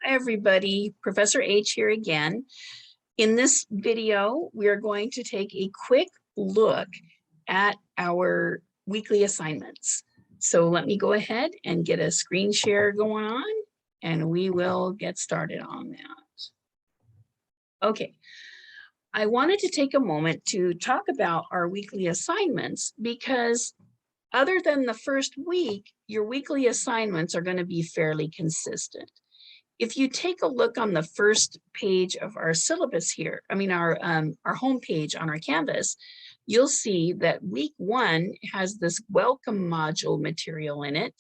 Hi everybody, Professor H here again. In this video, we are going to take a quick look at our weekly assignments. So let me go ahead and get a screen share going on and we will get started on that. Okay, I wanted to take a moment to talk about our weekly assignments because other than the first week, your weekly assignments are going to be fairly consistent. If you take a look on the first page of our syllabus here, our home page on our Canvas, you'll see that week 1 has this welcome module material in it,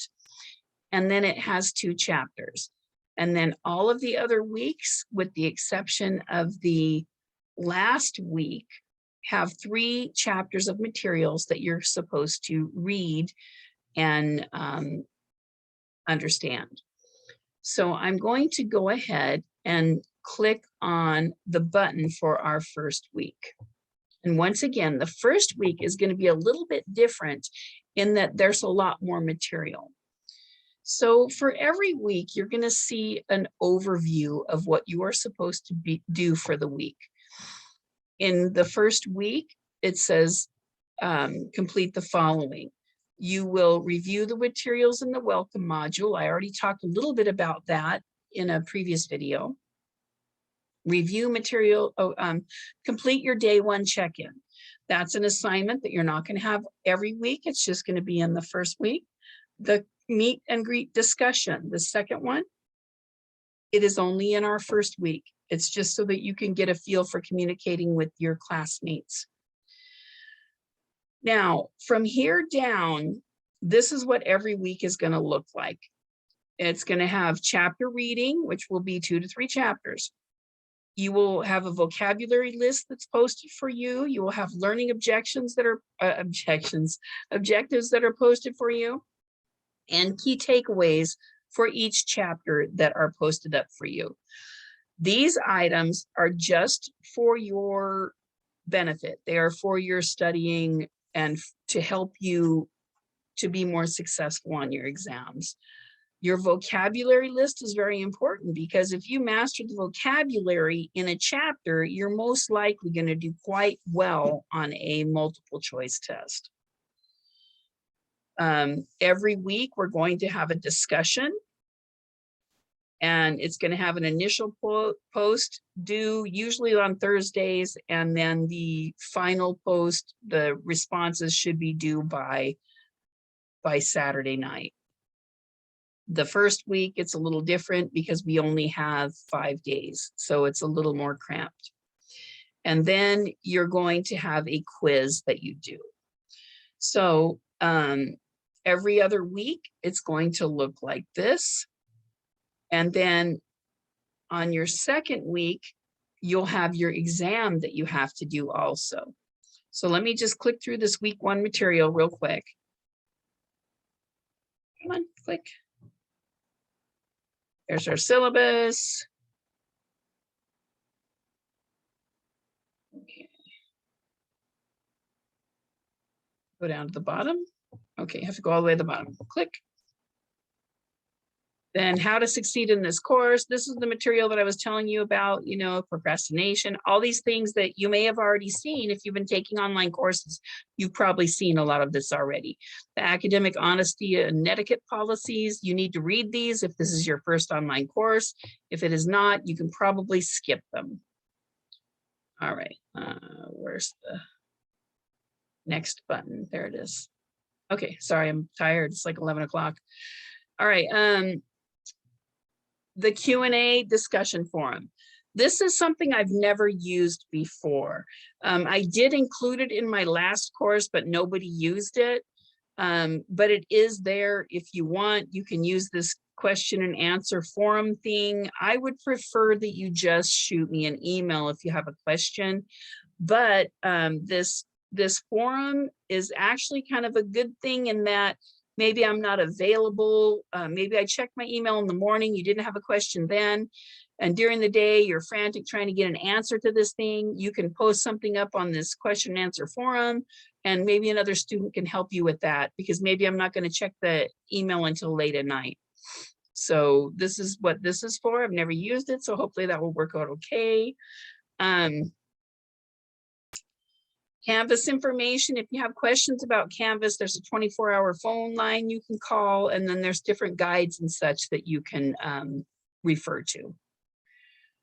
and then it has 2 chapters. And then all of the other weeks, with the exception of the last week, have 3 chapters of materials that you're supposed to read and understand. So I'm going to go ahead and click on the button for our first week. And once again, the first week is going to be a little bit different in that there's a lot more material. So for every week, you're going to see an overview of what you are supposed to do for the week. In the first week, it says complete the following. You will review the materials in the welcome module. I already talked a little bit about that in a previous video. Review material, complete your day 1 check-in. That's an assignment that you're not going to have every week. It's just going to be in the first week. The meet and greet discussion, the second one, it is only in our first week. It's just so that you can get a feel for communicating with your classmates. Now, from here down, this is what every week is going to look like. It's going to have chapter reading, which will be 2 to 3 chapters. You will have a vocabulary list that's posted for you. You will have learning objectives that are posted for you, and key takeaways for each chapter that are posted up for you. These items are just for your benefit. They are for your studying and to help you to be more successful on your exams. Your vocabulary list is very important because if you master the vocabulary in a chapter, you're most likely going to do quite well on a multiple choice test. Every week, we're going to have a discussion, and it's going to have an initial post due usually on Thursdays, and then the final post, the responses should be due by Saturday night. The first week, it's a little different because we only have 5 days, so it's a little more cramped. And then you're going to have a quiz that you do. So every other week, it's going to look like this. And then on your second week, you'll have your exam that you have to do also. So let me just click through this week 1 material real quick. Come on, click. There's our syllabus. Okay. Go down to the bottom. Okay, have to go all the way to the bottom. Click. Then how to succeed in this course. This is the material that I was telling you about, procrastination, all these things that you may have already seen. If you've been taking online courses, you've probably seen a lot of this already. The academic honesty and etiquette policies, you need to read these if this is your first online course. If it is not, you can probably skip them. All right, where's the next button? There it is. Okay, sorry, I'm tired. It's like 11 o'clock. All right, the Q&A discussion forum. This is something I've never used before. I did include it in my last course, but nobody used it. But it is there if you want. You can use this question and answer forum thing. I would prefer that you just shoot me an email if you have a question. But this forum is actually kind of a good thing in that maybe I'm not available. Maybe I checked my email in the morning. You didn't have a question then. And during the day, you're frantic trying to get an answer to this thing. You can post something up on this question and answer forum, and maybe another student can help you with that because maybe I'm not going to check the email until late at night. So this is what this is for. I've never used it, so hopefully that will work out okay. Canvas information. If you have questions about Canvas, there's a 24-hour phone line you can call, and then there's different guides and such that you can refer to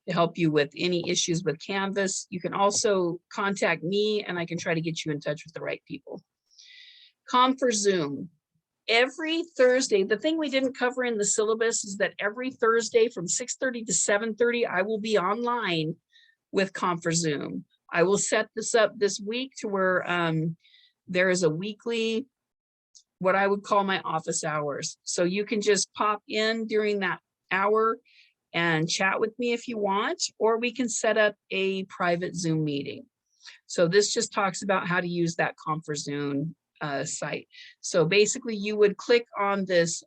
help you with any issues with Canvas. You can contact me and I can try to get you in touch with the right people. For Zoom. Every Thursday, the thing we didn't cover in the syllabus is that every Thursday from 6:30 to 7:30, I will be online with for Zoom. I will set this up this week to where there is a weekly, what I would call my office hours. So you can just pop in during that hour and chat with me if you want, or we can set up a private Zoom meeting. So this just talks about how to use that for Zoom site. So basically you would click on this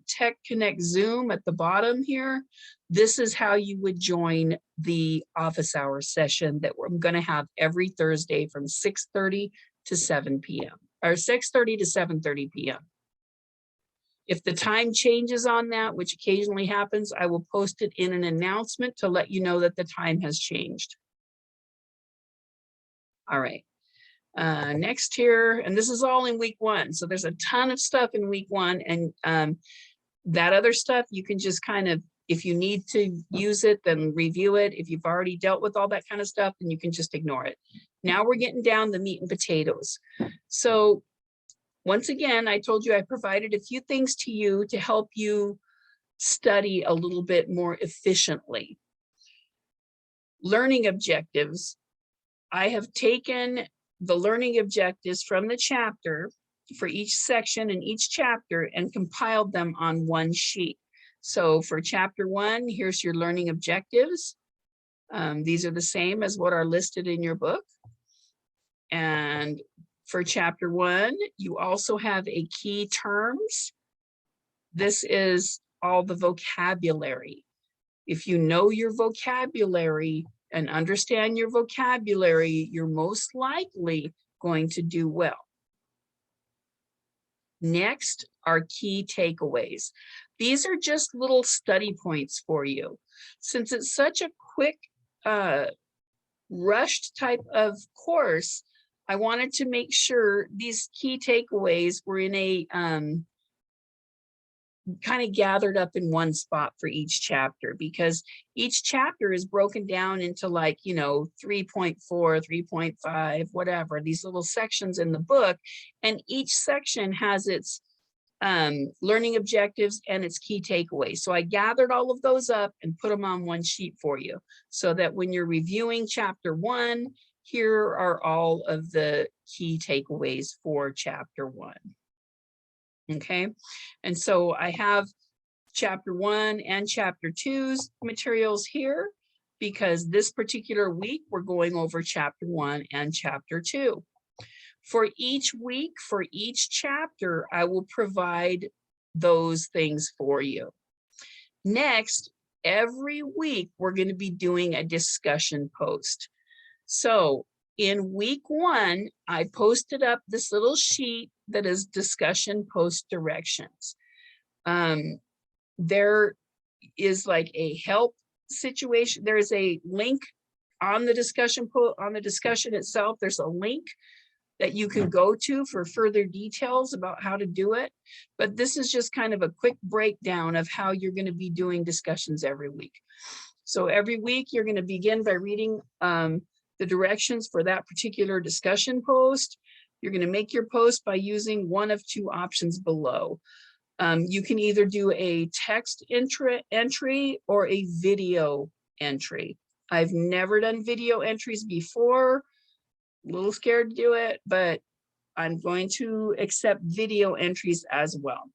Tech Connect Zoom at the bottom here. This is how you would join the office hours session that we're going to have every Thursday from 6:30 to 7 p.m. or 6:30 to 7:30 p.m. If the time changes on that, which occasionally happens, I will post it in an announcement to let you know that the time has changed. All right. Next here, and this is all in week 1. So there's a ton of stuff in week 1, and that other stuff you can just kind of, if you need to use it, then review it. If you've already dealt with all that kind of stuff, then you can just ignore it. Now we're getting down the meat and potatoes. So once again, I told you I provided a few things to you to help you study a little bit more efficiently. Learning objectives. I have taken the learning objectives from the chapter for each section in each chapter and compiled them on one sheet. So for chapter 1, here's your learning objectives. These are the same as what are listed in your book. And for chapter 1, you also have a key terms. This is all the vocabulary. If you know your vocabulary and understand your vocabulary, you're most likely going to do well. Next are key takeaways. These are just little study points for you. Since it's such a quick, rushed type of course, I wanted to make sure these key takeaways were in a kind of gathered up in one spot for each chapter, because each chapter is broken down into 3.4, 3.5, whatever, these little sections in the book, and each section has its learning objectives and its key takeaways. So I gathered all of those up and put them on one sheet for you, so that when you're reviewing chapter 1, here are all of the key takeaways for chapter 1. Okay, and so I have chapter 1 and chapter 2's materials here, because this particular week we're going over chapter 1 and chapter 2. For each week, for each chapter, I will provide those things for you. Next, every week we're going to be doing a discussion post. So in week 1, I posted up this little sheet that is discussion post directions. There is like a help situation. There's a link on the discussion itself. There's a link that you can go to for further details about how to do it. But this is just kind of a quick breakdown of how you're going to be doing discussions every week. So every week you're going to begin by reading the directions for that particular discussion post. You're going to make your post by using one of 2 options below. You can either do a text entry or a video entry. I've never done video entries before, a little scared to do it, but I'm going to accept video entries as well.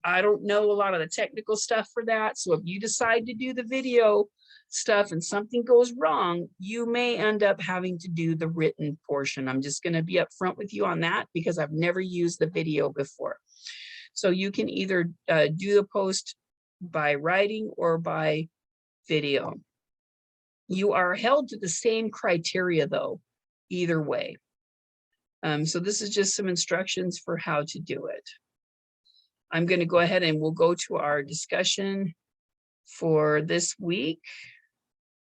I don't know a lot of the technical stuff for that, so if you decide to do the video stuff and something goes wrong, you may end up having to do the written portion. I'm just going to be upfront with you on that, because I've never used the video before. So you can either do the post by writing or by video. You are held to the same criteria though, either way. So this is just some instructions for how to do it. I'm going to go ahead and we'll go to our discussion for this week.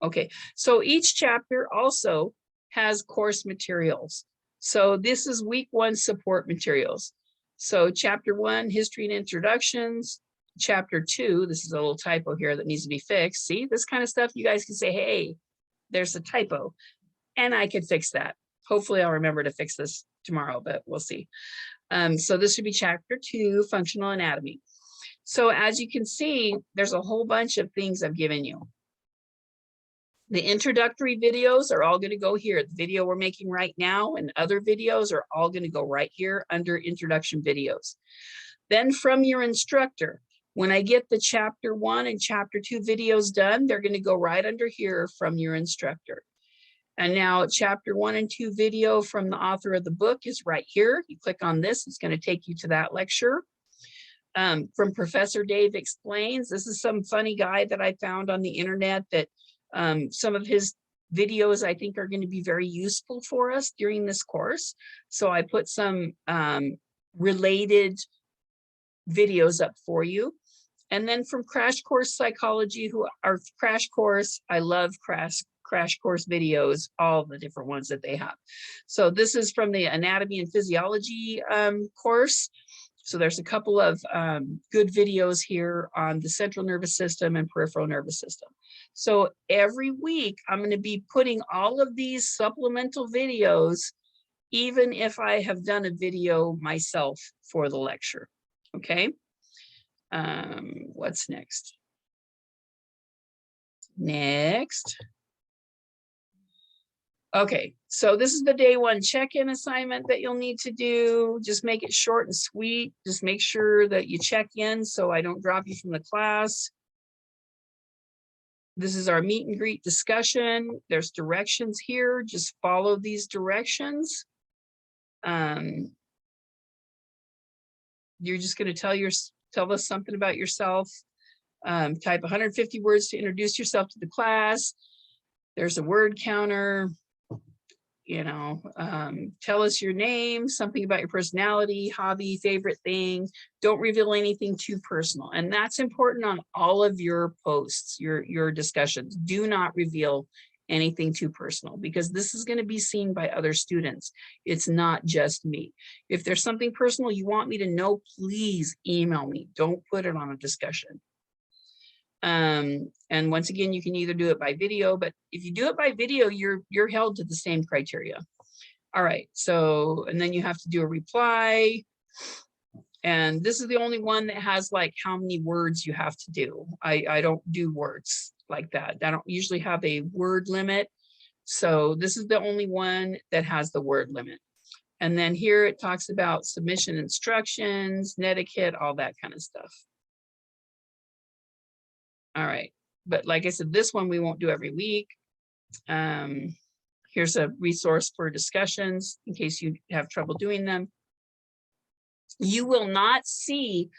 Okay, so each chapter also has course materials. So this is week 1 support materials. So chapter 1, history and introductions. Chapter 2, this is a little typo here that needs to be fixed. See, this kind of stuff you guys can say, hey, there's a typo, and I could fix that. Hopefully I'll remember to fix this tomorrow, but we'll see. So this would be chapter 2, functional anatomy. So as you can see, there's a whole bunch of things I've given you. The introductory videos are all going to go here. The video we're making right now and other videos are all going to go right here under introduction videos. Then from your instructor, when I get the chapter 1 and chapter 2 videos done, they're going to go right under here from your instructor. And now chapter 1 and 2 video from the author of the book is right here. You click on this, it's going to take you to that lecture. From Professor Dave Explains, this is some funny guy that I found on the internet that some of his videos I think are going to be very useful for us during this course. So I put some related videos up for you. And then from Crash Course Psychology, who are Crash Course, I love Crash Course videos, all the different ones that they have. So this is from the Anatomy and Physiology course. So there's a couple of good videos here on the central nervous system and peripheral nervous system. So every week I'm going to be putting all of these supplemental videos, even if I have done a video myself for the lecture. Okay. What's next? Next. Okay, so this is the day 1 check-in assignment that you'll need to do. Just make it short and sweet. Just make sure that you check in so I don't drop you from the class. This is our meet and greet discussion. There's directions here. Just follow these directions. You're just going to tell us something about yourself. Type 150 words to introduce yourself to the class. There's a word counter. You know, tell us your name, something about your personality, hobby, favorite thing. Don't reveal anything too personal. And that's important on all of your posts, your discussions. Do not reveal anything too personal, because this is going to be seen by other students. It's not just me. If there's something personal you want me to know, please email me. Don't put it on a discussion. And once again, you can either do it by video, but if you do it by video, you're held to the same criteria. All right, so, and then you have to do a reply. And this is the only one that has like how many words you have to do. I don't do words like that. I don't usually have a word limit. So this is the only one that has the word limit. And then here it talks about submission instructions, netiquette, all that kind of stuff. All right, but like I said, this one we won't do every week. Here's a resource for discussions in case you have trouble doing them. You will not see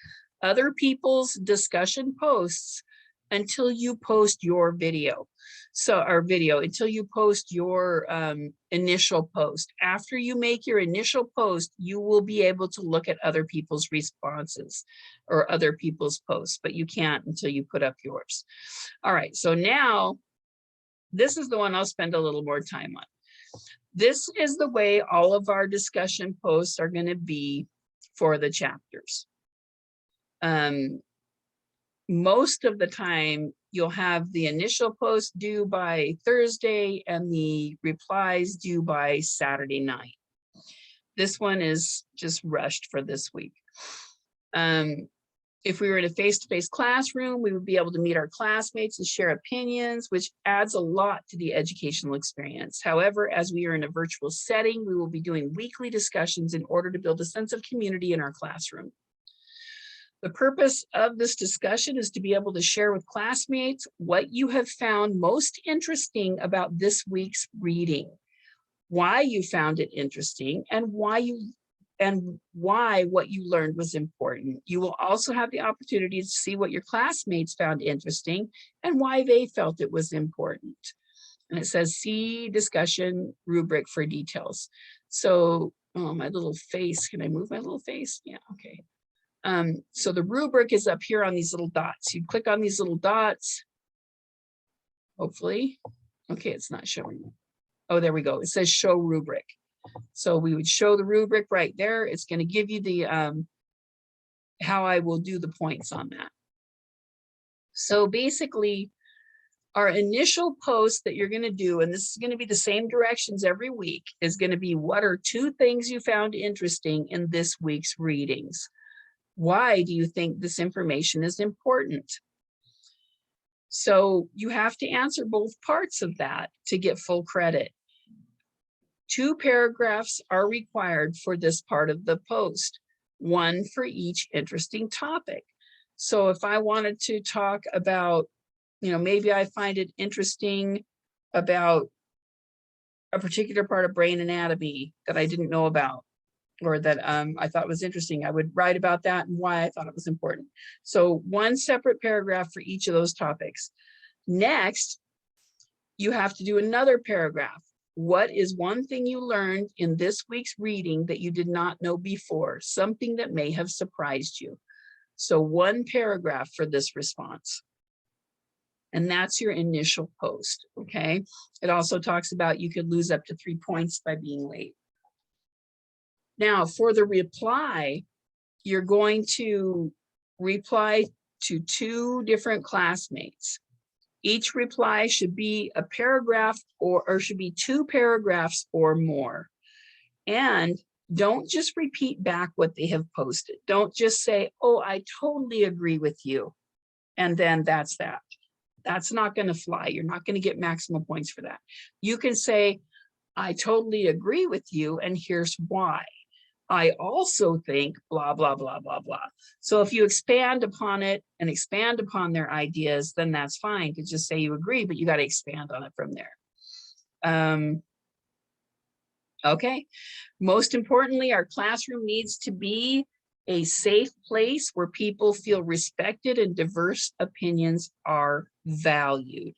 other people's discussion posts until you post your video. So our video, until you post your initial post. After you make your initial post, you will be able to look at other people's responses or other people's posts, but you can't until you put up yours. All right, so now this is the one I'll spend a little more time on. This is the way all of our discussion posts are going to be for the chapters. Most of the time, you'll have the initial post due by Thursday and the replies due by Saturday night. This one is just rushed for this week. If we were in a face-to-face classroom, we would be able to meet our classmates and share opinions, which adds a lot to the educational experience. However, as we are in a virtual setting, we will be doing weekly discussions in order to build a sense of community in our classroom. The purpose of this discussion is to be able to share with classmates what you have found most interesting about this week's reading, why you found it interesting, and why what you learned was important. You will also have the opportunity to see what your classmates found interesting and why they felt it was important. And it says, see discussion rubric for details. So, oh, my little face, can I move my little face? Yeah, okay. So the rubric is up here on these little dots. You click on these little dots, hopefully. Okay, it's not showing. Oh, there we go. It says show rubric. So we would show the rubric right there. It's going to give you the how I will do the points on that. So basically, our initial post that you're going to do, and this is going to be the same directions every week, is going to be what are 2 things you found interesting in this week's readings? Why do you think this information is important? So you have to answer both parts of that to get full credit. 2 paragraphs are required for this part of the post, 1 for each interesting topic. So if I wanted to talk about, maybe I find it interesting about a particular part of brain anatomy that I didn't know about, or that I thought was interesting, I would write about that and why I thought it was important. So 1 separate paragraph for each of those topics. Next, you have to do another paragraph. What is 1 thing you learned in this week's reading that you did not know before? Something that may have surprised you. So 1 paragraph for this response. And that's your initial post, okay? It also talks about you could lose up to 3 points by being late. Now, for the reply, you're going to reply to 2 different classmates. Each reply should be a paragraph or should be 2 paragraphs or more. And don't just repeat back what they have posted. Don't just say, oh, I totally agree with you. And then that's that. That's not going to fly. You're not going to get maximum points for that. You can say, I totally agree with you, and here's why. I also think blah, blah, blah, blah, blah. So if you expand upon it and expand upon their ideas, then that's fine to just say you agree, but you got to expand on it from there. Okay. Most importantly, our classroom needs to be a safe place where people feel respected and diverse opinions are valued.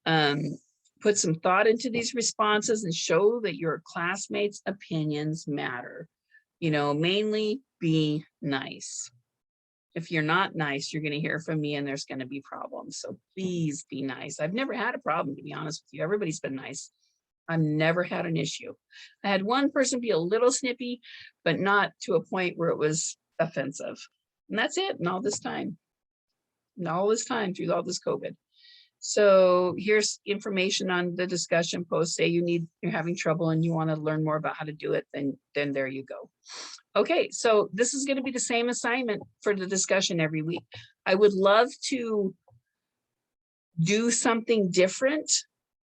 Put some thought into these responses and show that your classmates' opinions matter. Mainly be nice. If you're not nice, you're going to hear from me and there's going to be problems. So please be nice. I've never had a problem, to be honest with you. Everybody's been nice. I've never had an issue. I had 1 person be a little snippy, but not to a point where it was offensive. And that's it. And all this time through all this COVID. So here's information on the discussion post. Say you're having trouble and you want to learn more about how to do it, then there you go. Okay, so this is going to be the same assignment for the discussion every week. I would love to do something different,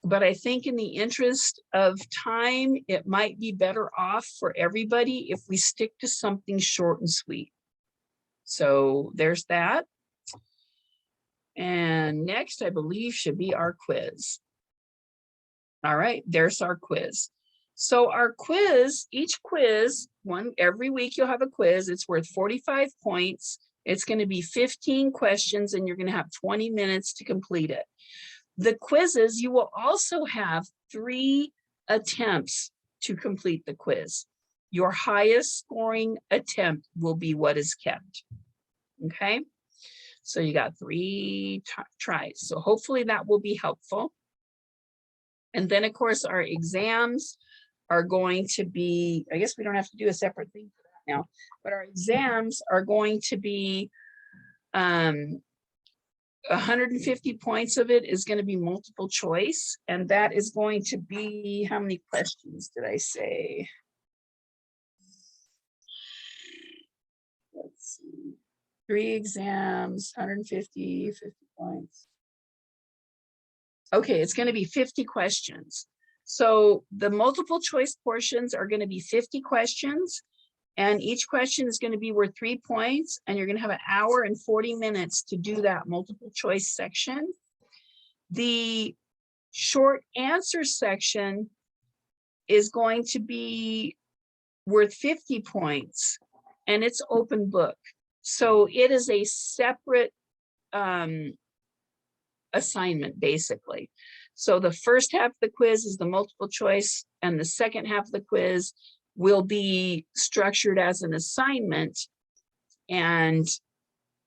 but I think in the interest of time, it might be better off for everybody if we stick to something short and sweet. So there's that. And next, I believe, should be our quiz. All right, there's our quiz. So our quiz, each quiz, every week you'll have a quiz. It's worth 45 points. It's going to be 15 questions, and you're going to have 20 minutes to complete it. The quizzes, you will also have 3 attempts to complete the quiz. Your highest scoring attempt will be what is kept. Okay? So you got 3 tries. So hopefully that will be helpful. And then, of course, our exams are going to be, I guess we don't have to do a separate thing for that now, but our exams are going to be 150 points of it is going to be multiple choice. And that is going to be, how many questions did I say? Let's see. 3 exams, 150, 50 points. Okay, it's going to be 50 questions. So the multiple choice portions are going to be 50 questions, and each question is going to be worth 3 points, and you're going to have 1 hour and 40 minutes to do that multiple choice section. The short answer section is going to be worth 50 points, and it's open book. So it is a separate assignment, basically. So the first half of the quiz is the multiple choice, and the second half of the quiz will be structured as an assignment and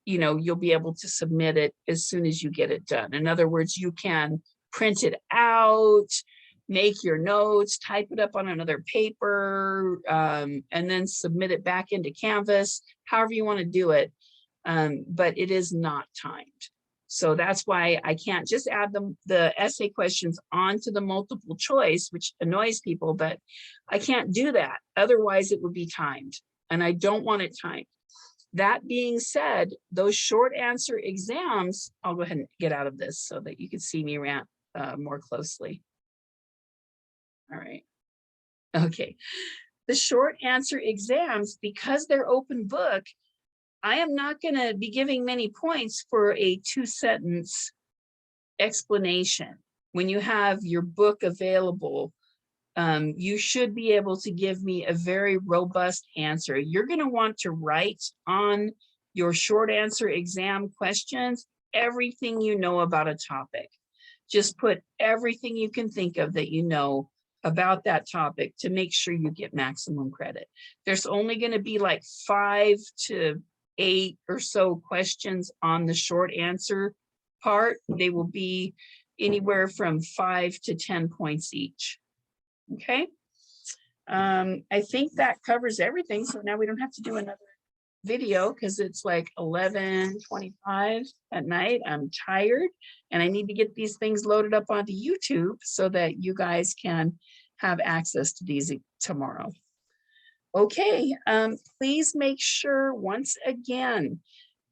you'll be able to submit it as soon as you get it done. In other words, you can print it out, make your notes, type it up on another paper, and then submit it back into Canvas, however you want to do it. But it is not timed. So that's why I can't just add the essay questions onto the multiple choice, which annoys people, but I can't do that. Otherwise it would be timed, and I don't want it timed. That being said, those short answer exams, I'll go ahead and get out of this so that you can see me rant more closely. All right. Okay. The short answer exams, because they're open book, I am not going to be giving many points for a 2-sentence explanation. When you have your book available, you should be able to give me a very robust answer. You're going to want to write on your short answer exam questions everything you know about a topic. Just put everything you can think of that you know about that topic to make sure you get maximum credit. There's only going to be like 5 to 8 or so questions on the short answer part. They will be anywhere from 5 to 10 points each. Okay. I think that covers everything. So now we don't have to do another video because it's like 11:25 at night. I'm tired and I need to get these things loaded up onto YouTube so that you guys can have access to these tomorrow. Okay, please make sure once again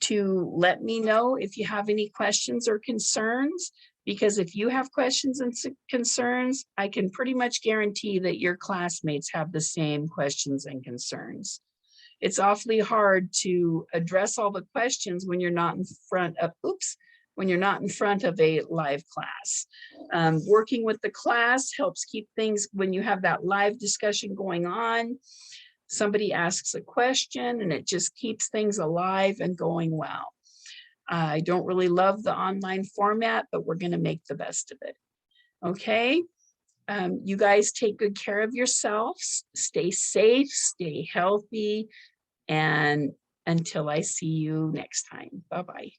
to let me know if you have any questions or concerns, because if you have questions and concerns, I can pretty much guarantee that your classmates have the same questions and concerns. It's awfully hard to address all the questions when you're not in front of, when you're not in front of a live class. Working with the class helps keep things, when you have that live discussion going on, somebody asks a question and it just keeps things alive and going well. I don't really love the online format, but we're going to make the best of it. Okay. You guys take good care of yourselves, stay safe, stay healthy, and until I see you next time, bye-bye.